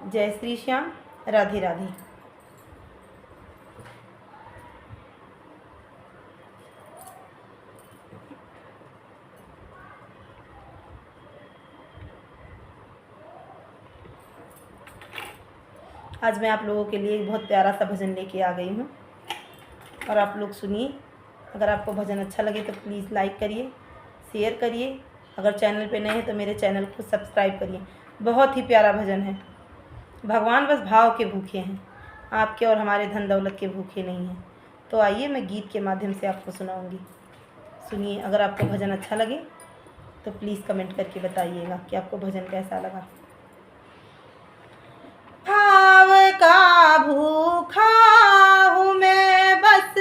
जय श्री श्याम। राधे राधे। आज मैं आप लोगों के लिए एक बहुत प्यारा सा भजन लेके आ गई हूँ और आप लोग सुनिए। अगर आपको भजन अच्छा लगे तो प्लीज़ लाइक करिए, शेयर करिए। अगर चैनल पे नए हैं तो मेरे चैनल को सब्सक्राइब करिए। बहुत ही प्यारा भजन है। भगवान बस भाव के भूखे हैं, आपके और हमारे धन दौलत के भूखे नहीं हैं। तो आइए मैं गीत के माध्यम से आपको सुनाऊंगी। सुनिए। अगर आपको भजन अच्छा लगे तो प्लीज़ कमेंट करके बताइएगा कि आपको भजन कैसा लगा। भाव का भूखा हूँ मैं, बस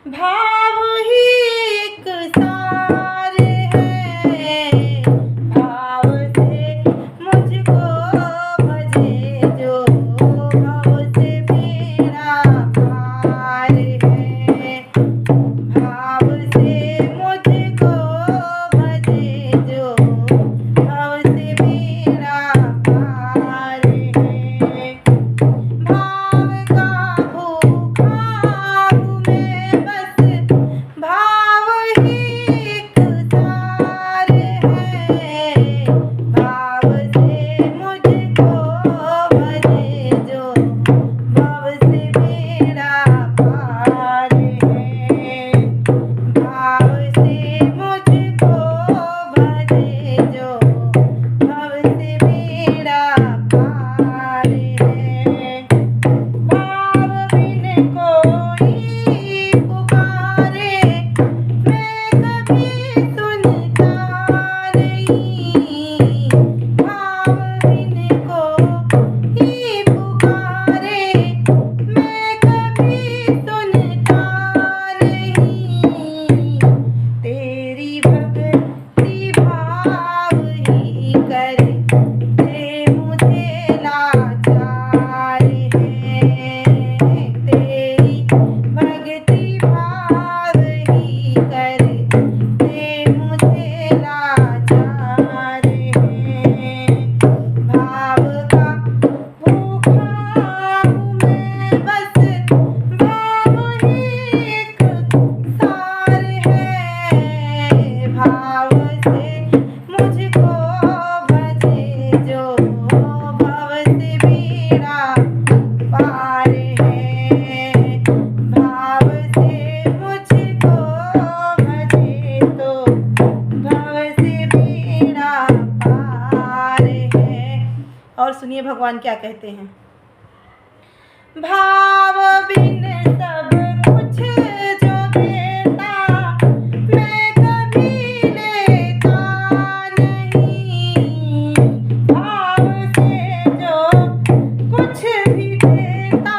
भाव ही एक सार है। भाव से मुझको भजे जो, भाव से मेरा पार है। भाव से मुझको भजे जो, भाव से मेरा पार है। भाव का भूखा हूँ मैं, बस भाव ही एक सार है। भाव से मुझको भजे जो, भाव से मेरा पार है। भाव से मुझको भजे जो, भाव से मेरा पार है। भाव बिन कोई पुकारे, मैं कभी सुनता नहीं। भाव बिन कोई पुकारे, मैं कभी सुनता नहीं। तेरी भक्ति भाव ही कर दे मुझे लाचार है। तेरी भक्ति भाव ही कर दे मुझे लाचार है। भाव का भूखा हूँ मैं, बस भाव ही एक सार है। भाव से मुझको भजे जो, भाव से मेरा पार है। भाव से मुझको भजे तो, भाव से मेरा पार है। और सुनिए भगवान क्या कहते हैं। भाव बिन सब कुछ जो देता, मैं कभी लेता नहीं। भाव से जो कुछ भी देता,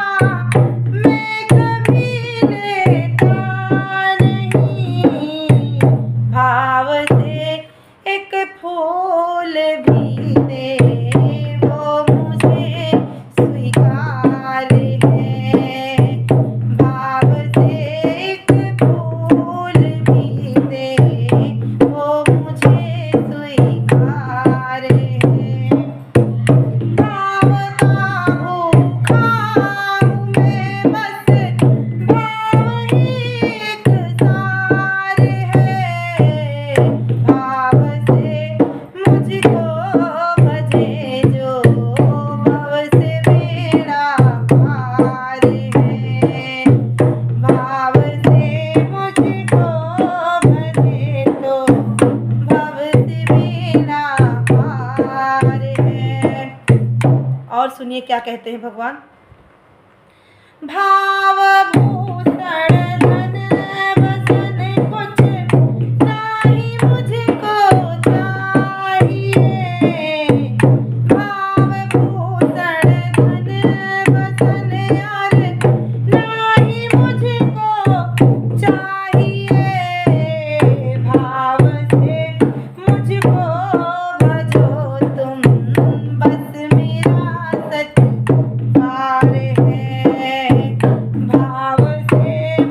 मैं कभी लेता नहीं। भाव से एक फूल भी दे वो मुझे स्वीकार है। भाव से एक फूल भी दे वो मुझे स्वीकार है। भाव का भूखा हूँ मैं, बस भाव ही एक सार है। भाव से मुझको भजे जो, भाव से मेरा पार है। भाव से मुझको भजे तो, भाव से मेरा पार है। और सुनिए क्या कहते हैं भगवान। भाव भूषण धन वसन कुछ नहीं मुझको चाहिए। भाव भूषण धन वसन और नहीं मुझको चाहिए। भाव से मुझको भजो तुम, बस मेरा सत्कार है। भाव से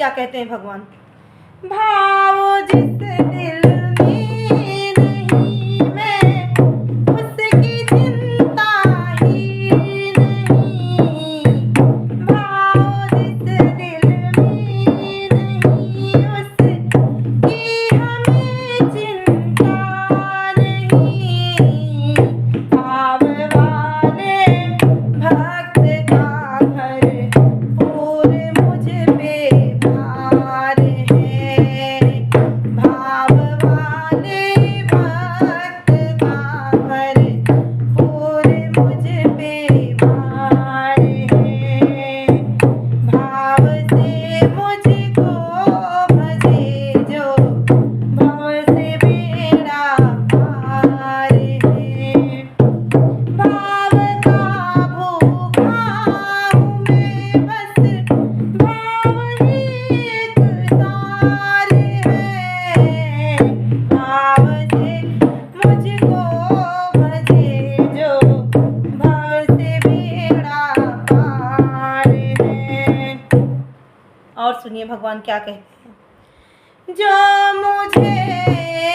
क्या कहते हैं भगवान, भाव जिस दिल में नहीं मैं उसकी चिंता ही नहीं, भाव जिस दिल में नहीं उसकी हमें चिंता नहीं, भाव वाले भक्त का भरपूर मुझ पे भार है, भाव वाले भक्त का भरपूर मुझ पे भार है, भाव से मुझको भजे जो भव से बेड़ा पार है, भाव का भूखा हूँ मैं बस भाव एक तार है, भाव से मुझको भजे जो भव से बेड़ा पार है। और सुनिए भगवान क्या कहते हैं, जो मुझे